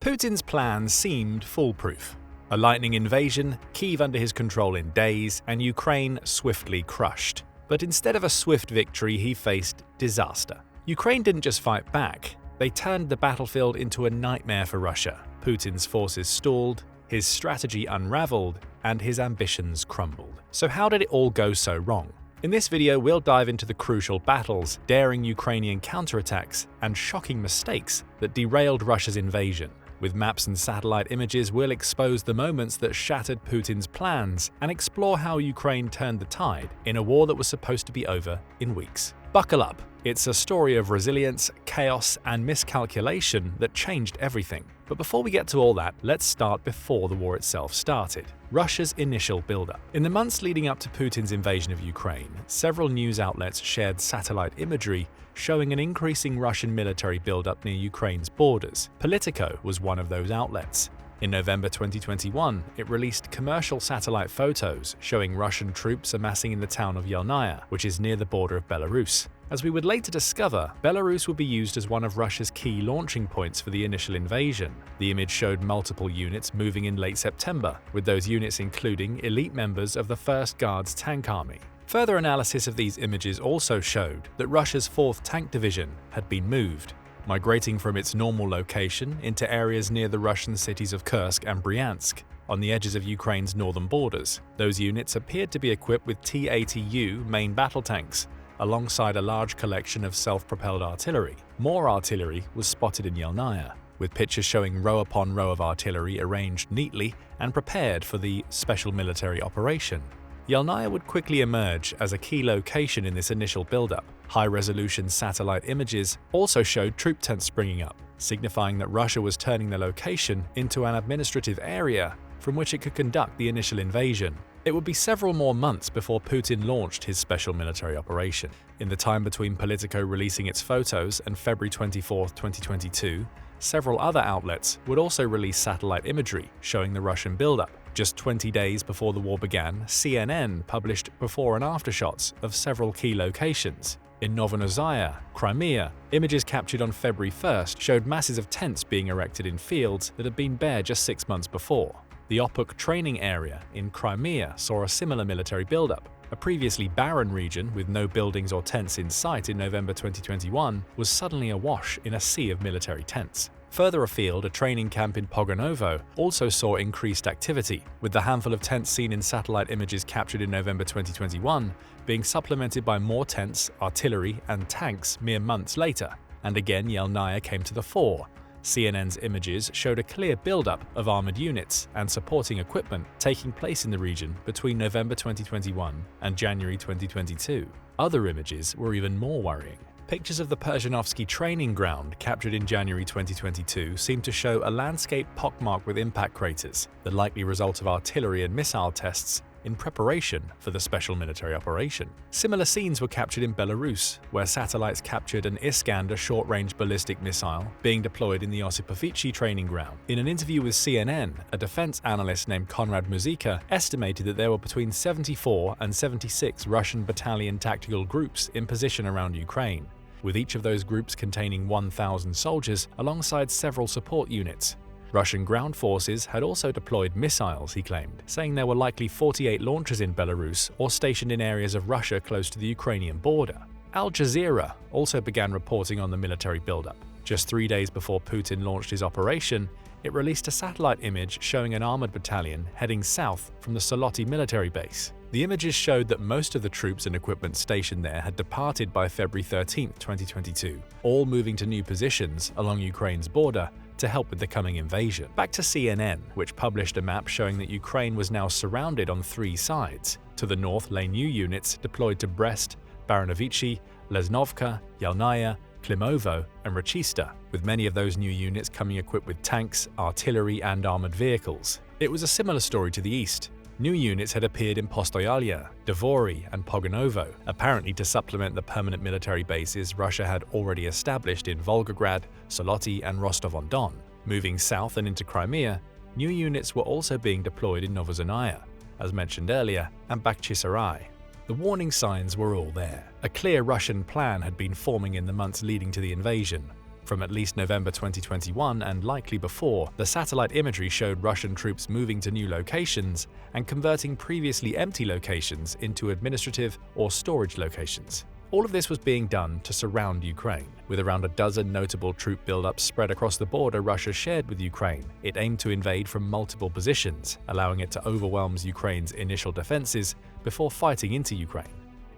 Putin's plan seemed foolproof. A lightning invasion, Kyiv under his control in days, and Ukraine swiftly crushed. But instead of a swift victory, he faced disaster. Ukraine didn't just fight back, they turned the battlefield into a nightmare for Russia. Putin's forces stalled, his strategy unraveled, and his ambitions crumbled. So how did it all go so wrong? In this video, we'll dive into the crucial battles, daring Ukrainian counterattacks, and shocking mistakes that derailed Russia's invasion. With maps and satellite images, we'll expose the moments that shattered Putin's plans and explore how Ukraine turned the tide in a war that was supposed to be over in weeks. Buckle up. It's a story of resilience, chaos, and miscalculation that changed everything. But before we get to all that, let's start before the war itself started. Russia's initial buildup. In the months leading up to Putin's invasion of Ukraine, several news outlets shared satellite imagery showing an increasing Russian military buildup near Ukraine's borders. Politico was one of those outlets. In November 2021, it released commercial satellite photos showing Russian troops amassing in the town of Yelnaya, which is near the border of Belarus. As we would later discover, Belarus would be used as one of Russia's key launching points for the initial invasion. The image showed multiple units moving in late September, with those units including elite members of the 1st Guards Tank Army. Further analysis of these images also showed that Russia's 4th Tank Division had been moved, migrating from its normal location into areas near the Russian cities of Kursk and Bryansk, on the edges of Ukraine's northern borders. Those units appeared to be equipped with T-80U main battle tanks, alongside a large collection of self-propelled artillery. More artillery was spotted in Yelnaya, with pictures showing row upon row of artillery arranged neatly and prepared for the special military operation. Yelnaya would quickly emerge as a key location in this initial buildup. High-resolution satellite images also showed troop tents springing up, signifying that Russia was turning the location into an administrative area from which it could conduct the initial invasion. It would be several more months before Putin launched his special military operation. In the time between Politico releasing its photos and February 24, 2022, several other outlets would also release satellite imagery showing the Russian buildup. Just 20 days before the war began, CNN published before and after shots of several key locations. In Novorossiysk, Crimea, images captured on February 1st showed masses of tents being erected in fields that had been bare just 6 months before. The Opuk training area in Crimea saw a similar military buildup. A previously barren region with no buildings or tents in sight in November 2021 was suddenly awash in a sea of military tents. Further afield, a training camp in Pogonovo also saw increased activity, with the handful of tents seen in satellite images captured in November 2021 being supplemented by more tents, artillery, and tanks mere months later. And again, Yelnaya came to the fore. CNN's images showed a clear buildup of armored units and supporting equipment taking place in the region between November 2021 and January 2022. Other images were even more worrying. Pictures of the Perzhanovsky training ground captured in January 2022 seemed to show a landscape pockmarked with impact craters, the likely result of artillery and missile tests in preparation for the special military operation. Similar scenes were captured in Belarus, where satellites captured an Iskander short-range ballistic missile being deployed in the Osipovichi training ground. In an interview with CNN, a defense analyst named Konrad Muzika estimated that there were between 74 and 76 Russian battalion tactical groups in position around Ukraine, with each of those groups containing 1,000 soldiers alongside several support units. Russian ground forces had also deployed missiles, he claimed, saying there were likely 48 launchers in Belarus or stationed in areas of Russia close to the Ukrainian border. Al Jazeera also began reporting on the military buildup. Just 3 days before Putin launched his operation, it released a satellite image showing an armored battalion heading south from the Soloti military base. The images showed that most of the troops and equipment stationed there had departed by February 13, 2022, all moving to new positions along Ukraine's border to help with the coming invasion. Back to CNN, which published a map showing that Ukraine was now surrounded on 3 sides. To the north lay new units deployed to Brest, Baranovichi, Lesnovka, Yelnaya, Klimovo, and Rachista, with many of those new units coming equipped with tanks, artillery, and armored vehicles. It was a similar story to the east. New units had appeared in Postoyalia, Dvory, and Pogonovo, apparently to supplement the permanent military bases Russia had already established in Volgograd, Soloti, and Rostov-on-Don. Moving south and into Crimea, new units were also being deployed in Novorossiysk, as mentioned earlier, and Bakhchisarai. The warning signs were all there. A clear Russian plan had been forming in the months leading to the invasion. From at least November 2021 and likely before, the satellite imagery showed Russian troops moving to new locations and converting previously empty locations into administrative or storage locations. All of this was being done to surround Ukraine. With around a dozen notable troop buildups spread across the border Russia shared with Ukraine, it aimed to invade from multiple positions, allowing it to overwhelm Ukraine's initial defenses before fighting into Ukraine.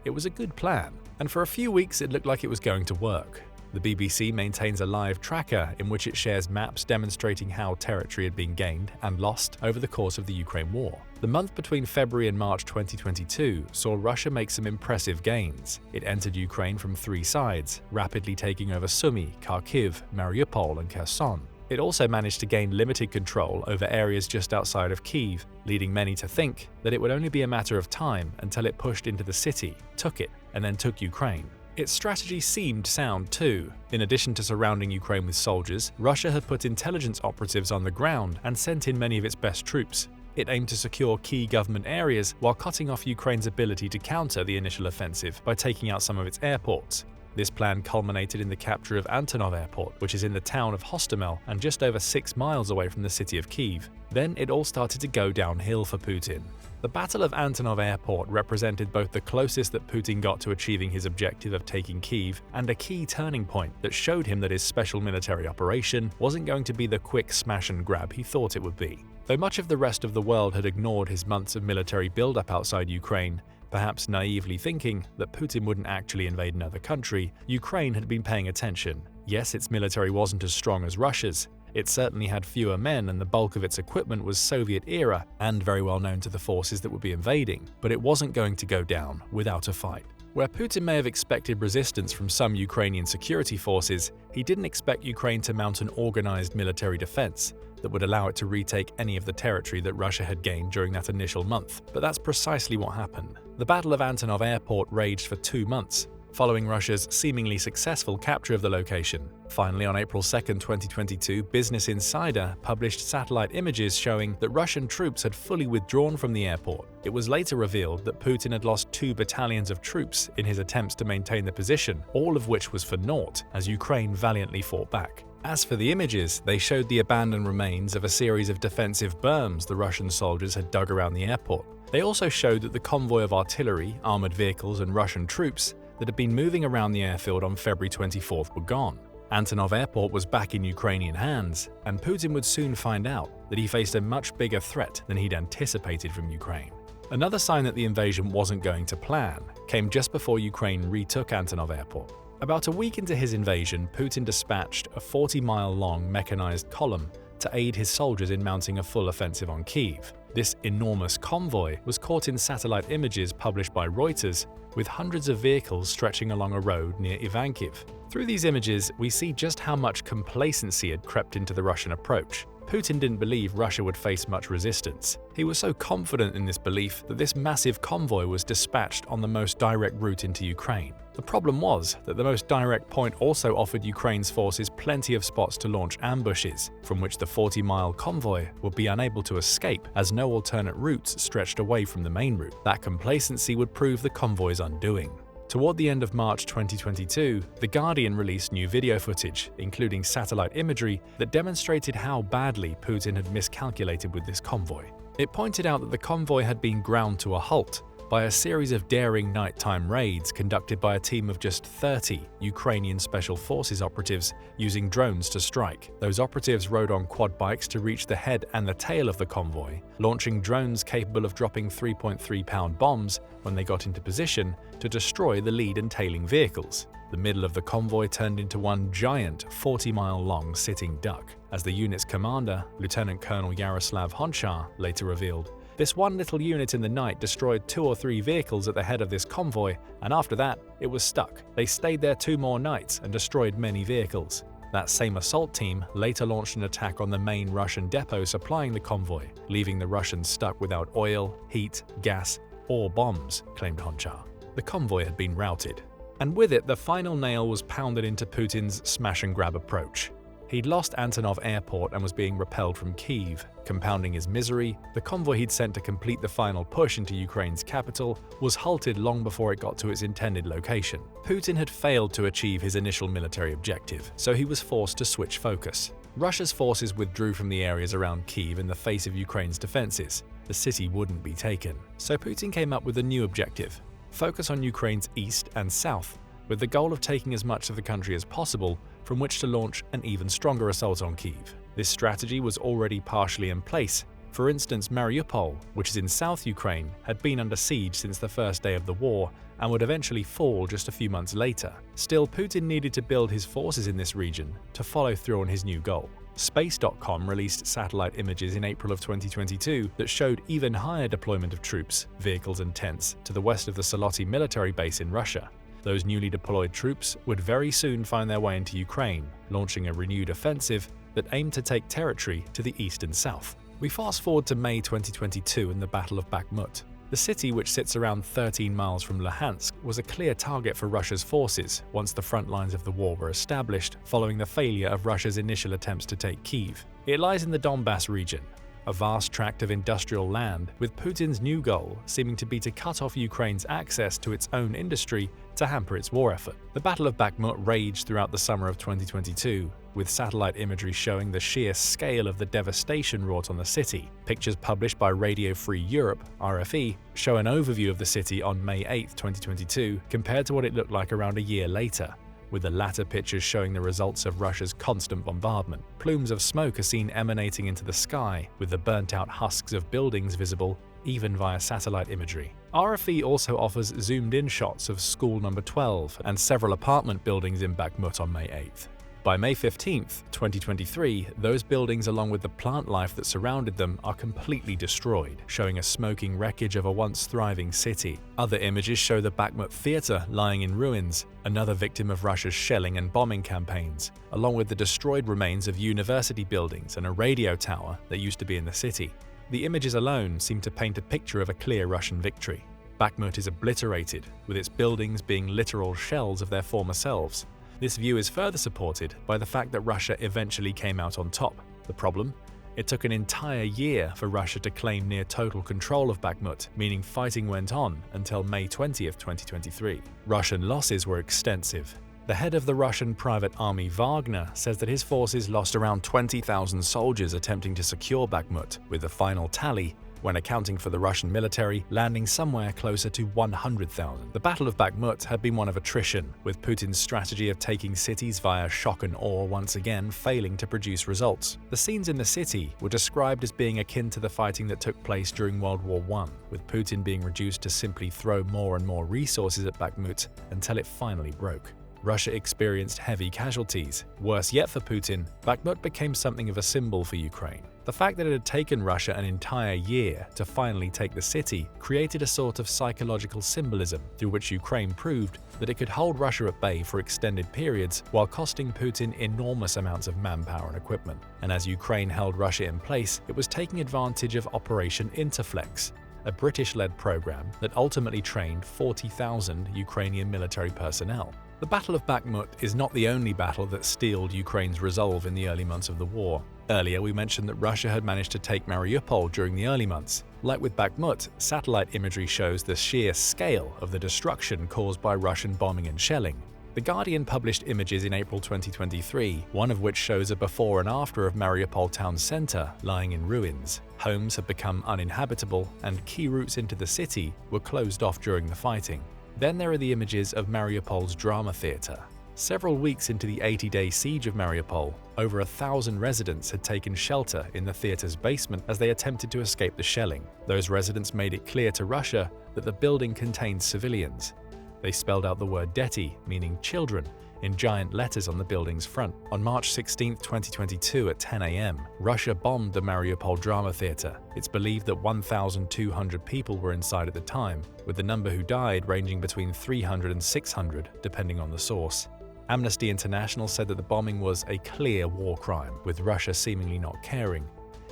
It was a good plan, and for a few weeks it looked like it was going to work. The BBC maintains a live tracker in which it shares maps demonstrating how territory had been gained and lost over the course of the Ukraine war. The month between February and March 2022 saw Russia make some impressive gains. It entered Ukraine from three sides, rapidly taking over Sumy, Kyiv, Mariupol, and Kherson. It also managed to gain limited control over areas just outside of Kyiv, leading many to think that it would only be a matter of time until it pushed into the city, took it, and then took Ukraine. Its strategy seemed sound too. In addition to surrounding Ukraine with soldiers, Russia had put intelligence operatives on the ground and sent in many of its best troops. It aimed to secure key government areas while cutting off Ukraine's ability to counter the initial offensive by taking out some of its airports. This plan culminated in the capture of Antonov Airport, which is in the town of Hostomel and just over 6 miles away from the city of Kyiv. Then it all started to go downhill for Putin. The Battle of Antonov Airport represented both the closest that Putin got to achieving his objective of taking Kyiv and a key turning point that showed him that his special military operation wasn't going to be the quick smash and grab he thought it would be. Though much of the rest of the world had ignored his months of military buildup outside Ukraine, perhaps naively thinking that Putin wouldn't actually invade another country, Ukraine had been paying attention. Yes, its military wasn't as strong as Russia's. It certainly had fewer men and the bulk of its equipment was Soviet-era and very well known to the forces that would be invading, but it wasn't going to go down without a fight. Where Putin may have expected resistance from some Ukrainian security forces, he didn't expect Ukraine to mount an organized military defense that would allow it to retake any of the territory that Russia had gained during that initial month. But that's precisely what happened. The Battle of Antonov Airport raged for 2 months, following Russia's seemingly successful capture of the location. Finally, on April 2, 2022, Business Insider published satellite images showing that Russian troops had fully withdrawn from the airport. It was later revealed that Putin had lost 2 battalions of troops in his attempts to maintain the position, all of which was for naught, as Ukraine valiantly fought back. As for the images, they showed the abandoned remains of a series of defensive berms the Russian soldiers had dug around the airport. They also showed that the convoy of artillery, armored vehicles, and Russian troops that had been moving around the airfield on February 24th were gone. Antonov Airport was back in Ukrainian hands, and Putin would soon find out that he faced a much bigger threat than he'd anticipated from Ukraine. Another sign that the invasion wasn't going to plan came just before Ukraine retook Antonov Airport. About a week into his invasion, Putin dispatched a 40-mile-long mechanized column to aid his soldiers in mounting a full offensive on Kyiv. This enormous convoy was caught in satellite images published by Reuters, with hundreds of vehicles stretching along a road near Ivankiv. Through these images, we see just how much complacency had crept into the Russian approach. Putin didn't believe Russia would face much resistance. He was so confident in this belief that this massive convoy was dispatched on the most direct route into Ukraine. The problem was that the most direct point also offered Ukraine's forces plenty of spots to launch ambushes, from which the 40-mile convoy would be unable to escape as no alternate routes stretched away from the main route. That complacency would prove the convoy's undoing. Toward the end of March 2022, The Guardian released new video footage, including satellite imagery, that demonstrated how badly Putin had miscalculated with this convoy. It pointed out that the convoy had been ground to a halt by a series of daring nighttime raids conducted by a team of just 30 Ukrainian Special Forces operatives using drones to strike. Those operatives rode on quad bikes to reach the head and the tail of the convoy, launching drones capable of dropping 3.3-pound bombs when they got into position to destroy the lead and tailing vehicles. The middle of the convoy turned into one giant 40-mile-long sitting duck, as the unit's commander, Lieutenant Colonel Yaroslav Honchar, later revealed. This one little unit in the night destroyed 2 or 3 vehicles at the head of this convoy, and after that, it was stuck. They stayed there 2 more nights and destroyed many vehicles. That same assault team later launched an attack on the main Russian depot supplying the convoy, leaving the Russians stuck without oil, heat, gas, or bombs, claimed Honchar. The convoy had been routed. And with it, the final nail was pounded into Putin's smash-and-grab approach. He'd lost Antonov Airport and was being repelled from Kyiv. Compounding his misery, the convoy he'd sent to complete the final push into Ukraine's capital was halted long before it got to its intended location. Putin had failed to achieve his initial military objective, so he was forced to switch focus. Russia's forces withdrew from the areas around Kyiv in the face of Ukraine's defenses. The city wouldn't be taken. So Putin came up with a new objective: focus on Ukraine's east and south, with the goal of taking as much of the country as possible from which to launch an even stronger assault on Kyiv. This strategy was already partially in place. For instance, Mariupol, which is in South Ukraine, had been under siege since the first day of the war and would eventually fall just a few months later. Still, Putin needed to build his forces in this region to follow through on his new goal. Space.com released satellite images in April of 2022 that showed even higher deployment of troops, vehicles and tents to the west of the Saloty military base in Russia. Those newly deployed troops would very soon find their way into Ukraine, launching a renewed offensive that aimed to take territory to the east and south. We fast forward to May 2022 and the Battle of Bakhmut. The city, which sits around 13 miles from Luhansk, was a clear target for Russia's forces once the front lines of the war were established following the failure of Russia's initial attempts to take Kyiv. It lies in the Donbass region, a vast tract of industrial land, with Putin's new goal seeming to be to cut off Ukraine's access to its own industry to hamper its war effort. The Battle of Bakhmut raged throughout the summer of 2022, with satellite imagery showing the sheer scale of the devastation wrought on the city. Pictures published by Radio Free Europe, RFE, show an overview of the city on May 8, 2022, compared to what it looked like around a year later, with the latter pictures showing the results of Russia's constant bombardment. Plumes of smoke are seen emanating into the sky, with the burnt-out husks of buildings visible even via satellite imagery. RFE also offers zoomed-in shots of School No. 12 and several apartment buildings in Bakhmut on May 8th. By May 15, 2023, those buildings along with the plant life that surrounded them are completely destroyed, showing a smoking wreckage of a once thriving city. Other images show the Bakhmut theater lying in ruins, another victim of Russia's shelling and bombing campaigns, along with the destroyed remains of university buildings and a radio tower that used to be in the city. The images alone seem to paint a picture of a clear Russian victory. Bakhmut is obliterated, with its buildings being literal shells of their former selves. This view is further supported by the fact that Russia eventually came out on top. The problem? It took an entire year for Russia to claim near total control of Bakhmut, meaning fighting went on until May 20, 2023. Russian losses were extensive. The head of the Russian private army Wagner says that his forces lost around 20,000 soldiers attempting to secure Bakhmut, with the final tally, when accounting for the Russian military, landing somewhere closer to 100,000. The Battle of Bakhmut had been one of attrition, with Putin's strategy of taking cities via shock and awe once again failing to produce results. The scenes in the city were described as being akin to the fighting that took place during World War I, with Putin being reduced to simply throw more and more resources at Bakhmut until it finally broke. Russia experienced heavy casualties. Worse yet for Putin, Bakhmut became something of a symbol for Ukraine. The fact that it had taken Russia an entire year to finally take the city created a sort of psychological symbolism through which Ukraine proved that it could hold Russia at bay for extended periods while costing Putin enormous amounts of manpower and equipment. And as Ukraine held Russia in place, it was taking advantage of Operation Interflex, a British-led program that ultimately trained 40,000 Ukrainian military personnel. The Battle of Bakhmut is not the only battle that steeled Ukraine's resolve in the early months of the war. Earlier, we mentioned that Russia had managed to take Mariupol during the early months. Like with Bakhmut, satellite imagery shows the sheer scale of the destruction caused by Russian bombing and shelling. The Guardian published images in April 2023, one of which shows a before and after of Mariupol town center lying in ruins. Homes had become uninhabitable, and key routes into the city were closed off during the fighting. Then there are the images of Mariupol's drama theater. Several weeks into the 80-day siege of Mariupol, over 1,000 residents had taken shelter in the theater's basement as they attempted to escape the shelling. Those residents made it clear to Russia that the building contained civilians. They spelled out the word "deti," meaning children, in giant letters on the building's front. On March 16, 2022 at 10 a.m., Russia bombed the Mariupol Drama Theater. It's believed that 1,200 people were inside at the time, with the number who died ranging between 300 and 600, depending on the source. Amnesty International said that the bombing was a clear war crime, with Russia seemingly not caring.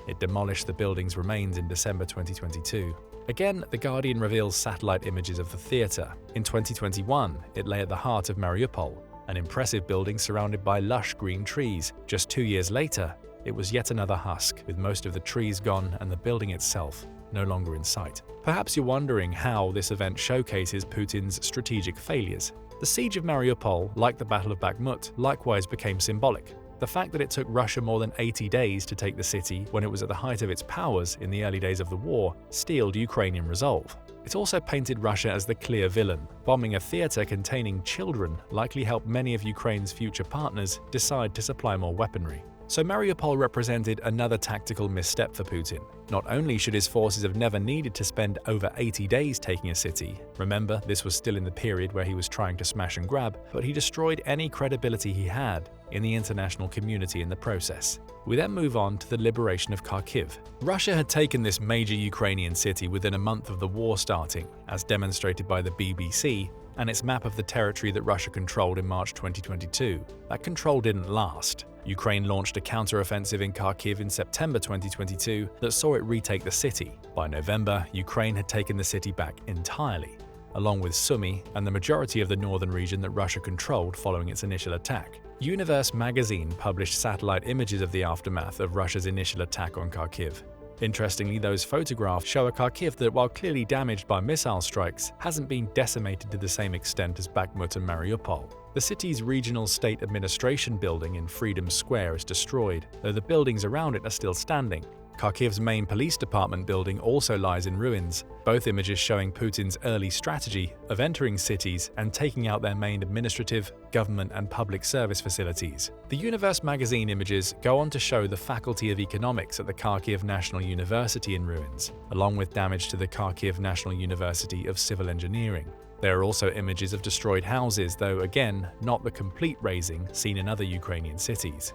It demolished the building's remains in December 2022. Again, The Guardian reveals satellite images of the theater. In 2021, it lay at the heart of Mariupol. an impressive building surrounded by lush green trees. Just 2 years later, it was yet another husk, with most of the trees gone and the building itself no longer in sight. Perhaps you're wondering how this event showcases Putin's strategic failures. The siege of Mariupol, like the Battle of Bakhmut, likewise became symbolic. The fact that it took Russia more than 80 days to take the city when it was at the height of its powers in the early days of the war steeled Ukrainian resolve. It also painted Russia as the clear villain. Bombing a theater containing children likely helped many of Ukraine's future partners decide to supply more weaponry. So Mariupol represented another tactical misstep for Putin. Not only should his forces have never needed to spend over 80 days taking a city, remember this was still in the period where he was trying to smash and grab, but he destroyed any credibility he had in the international community in the process. We then move on to the liberation of Kyiv. Russia had taken this major Ukrainian city within a month of the war starting, as demonstrated by the BBC and its map of the territory that Russia controlled in March 2022. That control didn't last. Ukraine launched a counteroffensive in Kyiv in September 2022 that saw it retake the city. By November, Ukraine had taken the city back entirely, along with Sumy and the majority of the northern region that Russia controlled following its initial attack. Universe magazine published satellite images of the aftermath of Russia's initial attack on Kyiv. Interestingly, those photographs show a Kyiv that, while clearly damaged by missile strikes, hasn't been decimated to the same extent as Bakhmut and Mariupol. The city's regional state administration building in Freedom Square is destroyed, though the buildings around it are still standing. Kyiv's main police department building also lies in ruins, both images showing Putin's early strategy of entering cities and taking out their main administrative, government and public service facilities. The Universe magazine images go on to show the Faculty of Economics at the Kyiv National University in ruins, along with damage to the Kyiv National University of Civil Engineering. There are also images of destroyed houses, though again, not the complete razing seen in other Ukrainian cities.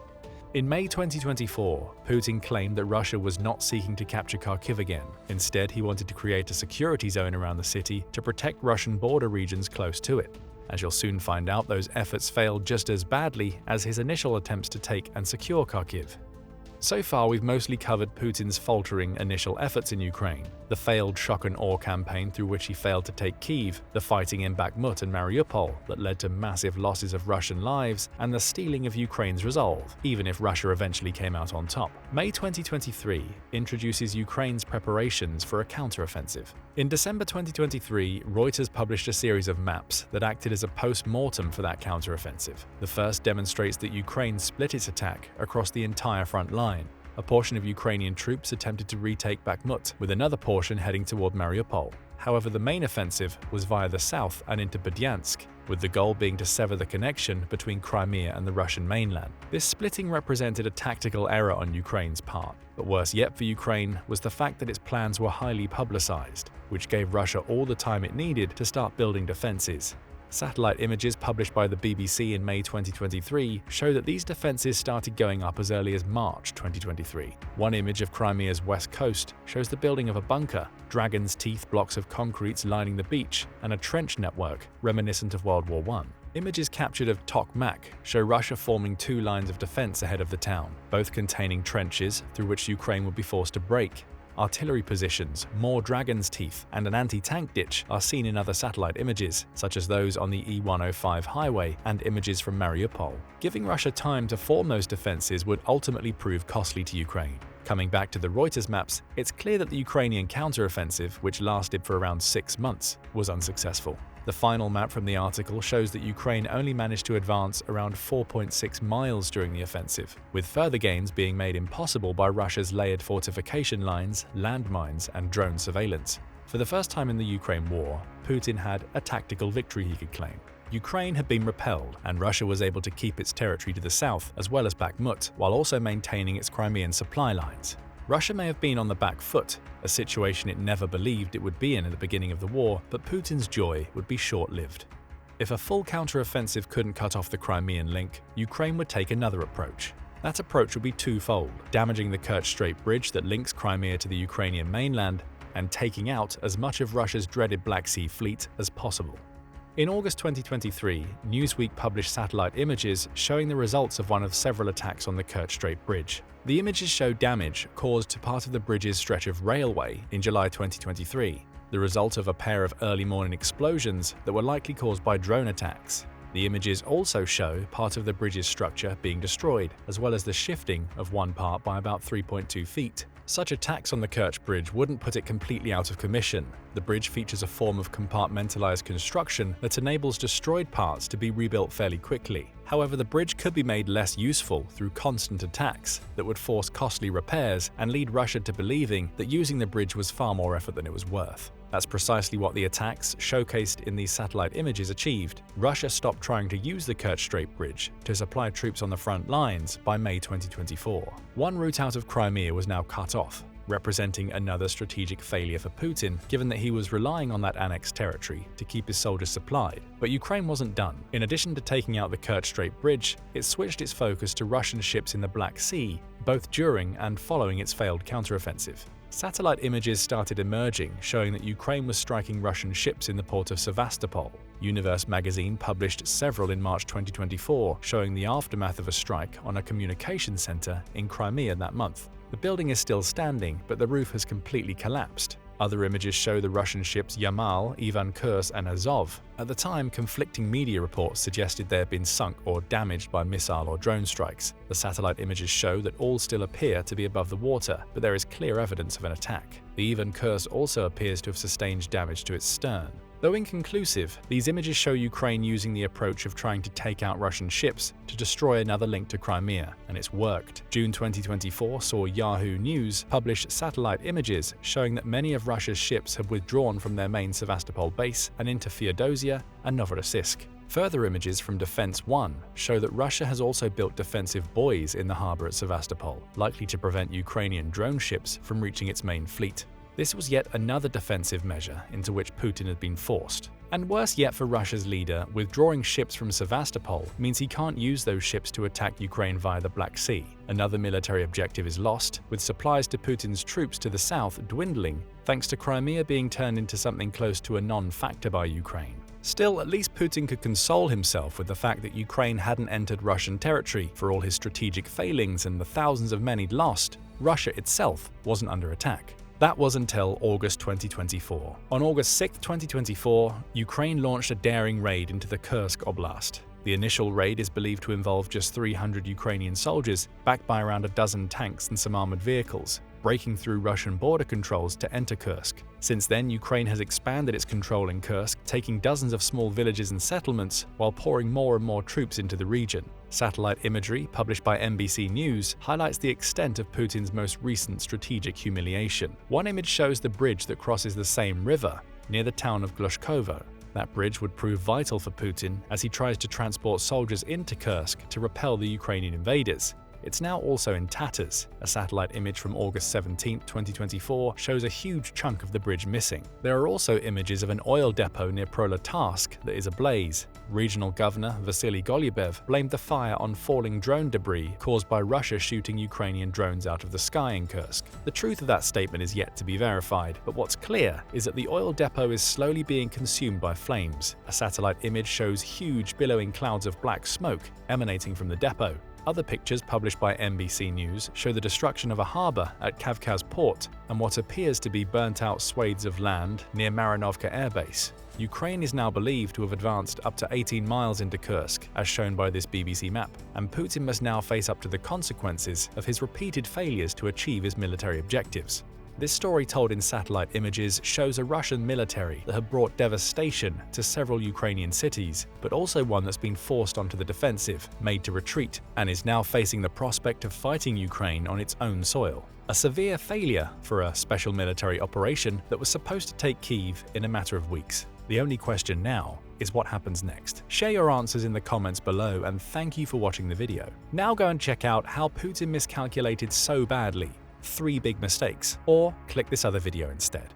In May 2024, Putin claimed that Russia was not seeking to capture Kyiv again. Instead, he wanted to create a security zone around the city to protect Russian border regions close to it. As you'll soon find out, those efforts failed just as badly as his initial attempts to take and secure Kyiv. So far, we've mostly covered Putin's faltering initial efforts in Ukraine, the failed shock and awe campaign through which he failed to take Kyiv, the fighting in Bakhmut and Mariupol that led to massive losses of Russian lives, and the stealing of Ukraine's resolve, even if Russia eventually came out on top. May 2023 introduces Ukraine's preparations for a counteroffensive. In December 2023, Reuters published a series of maps that acted as a post-mortem for that counteroffensive. The first demonstrates that Ukraine split its attack across the entire front line. A portion of Ukrainian troops attempted to retake Bakhmut, with another portion heading toward Mariupol. However, the main offensive was via the south and into Berdyansk, with the goal being to sever the connection between Crimea and the Russian mainland. This splitting represented a tactical error on Ukraine's part. But worse yet for Ukraine was the fact that its plans were highly publicized, which gave Russia all the time it needed to start building defenses. Satellite images published by the BBC in May 2023 show that these defenses started going up as early as March 2023. One image of Crimea's west coast shows the building of a bunker, dragon's teeth blocks of concrete lining the beach, and a trench network reminiscent of World War I. Images captured of Tokmak show Russia forming two lines of defense ahead of the town, both containing trenches through which Ukraine would be forced to break. Artillery positions, more dragon's teeth, and an anti-tank ditch are seen in other satellite images, such as those on the E105 highway and images from Mariupol. Giving Russia time to form those defenses would ultimately prove costly to Ukraine. Coming back to the Reuters maps, it's clear that the Ukrainian counteroffensive, which lasted for around 6 months, was unsuccessful. The final map from the article shows that Ukraine only managed to advance around 4.6 miles during the offensive, with further gains being made impossible by Russia's layered fortification lines, landmines, and drone surveillance. For the first time in the Ukraine war, Putin had a tactical victory he could claim. Ukraine had been repelled, and Russia was able to keep its territory to the south as well as Bakhmut, while also maintaining its Crimean supply lines. Russia may have been on the back foot, a situation it never believed it would be in at the beginning of the war, but Putin's joy would be short-lived. If a full counteroffensive couldn't cut off the Crimean link, Ukraine would take another approach. That approach would be twofold, damaging the Kerch Strait bridge that links Crimea to the Ukrainian mainland and taking out as much of Russia's dreaded Black Sea fleet as possible. In August 2023, Newsweek published satellite images showing the results of one of several attacks on the Kerch Strait bridge. The images show damage caused to part of the bridge's stretch of railway in July 2023, the result of a pair of early morning explosions that were likely caused by drone attacks. The images also show part of the bridge's structure being destroyed, as well as the shifting of one part by about 3.2 feet. Such attacks on the Kerch Bridge wouldn't put it completely out of commission. The bridge features a form of compartmentalized construction that enables destroyed parts to be rebuilt fairly quickly. However, the bridge could be made less useful through constant attacks that would force costly repairs and lead Russia to believing that using the bridge was far more effort than it was worth. That's precisely what the attacks showcased in these satellite images achieved. Russia stopped trying to use the Kerch Strait Bridge to supply troops on the front lines by May 2024. One route out of Crimea was now cut off, representing another strategic failure for Putin, given that he was relying on that annexed territory to keep his soldiers supplied. But Ukraine wasn't done. In addition to taking out the Kerch Strait Bridge, it switched its focus to Russian ships in the Black Sea, both during and following its failed counteroffensive. Satellite images started emerging, showing that Ukraine was striking Russian ships in the port of Sevastopol. Universe magazine published several in March 2024, showing the aftermath of a strike on a communications center in Crimea that month. The building is still standing, but the roof has completely collapsed. Other images show the Russian ships Yamal, Ivan Kurs, and Azov. At the time, conflicting media reports suggested they had been sunk or damaged by missile or drone strikes. The satellite images show that all still appear to be above the water, but there is clear evidence of an attack. The Ivan Kurs also appears to have sustained damage to its stern. Though inconclusive, these images show Ukraine using the approach of trying to take out Russian ships to destroy another link to Crimea, and it's worked. June 2024 saw Yahoo News publish satellite images showing that many of Russia's ships have withdrawn from their main Sevastopol base and into Feodosia and Novorossiysk. Further images from Defense One show that Russia has also built defensive buoys in the harbor at Sevastopol, likely to prevent Ukrainian drone ships from reaching its main fleet. This was yet another defensive measure into which Putin had been forced. And worse yet for Russia's leader, withdrawing ships from Sevastopol means he can't use those ships to attack Ukraine via the Black Sea. Another military objective is lost, with supplies to Putin's troops to the south dwindling, thanks to Crimea being turned into something close to a non-factor by Ukraine. Still, at least Putin could console himself with the fact that Ukraine hadn't entered Russian territory. For all his strategic failings and the thousands of men he'd lost, Russia itself wasn't under attack. That was until August 2024. On August 6, 2024, Ukraine launched a daring raid into the Kursk Oblast. The initial raid is believed to involve just 300 Ukrainian soldiers, backed by around a dozen tanks and some armored vehicles, breaking through Russian border controls to enter Kursk. Since then, Ukraine has expanded its control in Kursk, taking dozens of small villages and settlements while pouring more and more troops into the region. Satellite imagery published by NBC News highlights the extent of Putin's most recent strategic humiliation. One image shows the bridge that crosses the same river near the town of Glushkovo. That bridge would prove vital for Putin as he tries to transport soldiers into Kursk to repel the Ukrainian invaders. It's now also in tatters. A satellite image from August 17, 2024 shows a huge chunk of the bridge missing. There are also images of an oil depot near Prolatarsk that is ablaze. Regional Governor Vasily Golubov blamed the fire on falling drone debris caused by Russia shooting Ukrainian drones out of the sky in Kursk. The truth of that statement is yet to be verified, but what's clear is that the oil depot is slowly being consumed by flames. A satellite image shows huge billowing clouds of black smoke emanating from the depot. Other pictures published by NBC News show the destruction of a harbor at Kavkaz port and what appears to be burnt-out swathes of land near Marinovka Air Base. Ukraine is now believed to have advanced up to 18 miles into Kursk, as shown by this BBC map, and Putin must now face up to the consequences of his repeated failures to achieve his military objectives. This story told in satellite images shows a Russian military that had brought devastation to several Ukrainian cities, but also one that's been forced onto the defensive, made to retreat, and is now facing the prospect of fighting Ukraine on its own soil. A severe failure for a special military operation that was supposed to take Kyiv in a matter of weeks. The only question now is what happens next. Share your answers in the comments below, and thank you for watching the video. Now go and check out how Putin miscalculated so badly. 3 big mistakes, or click this other video instead.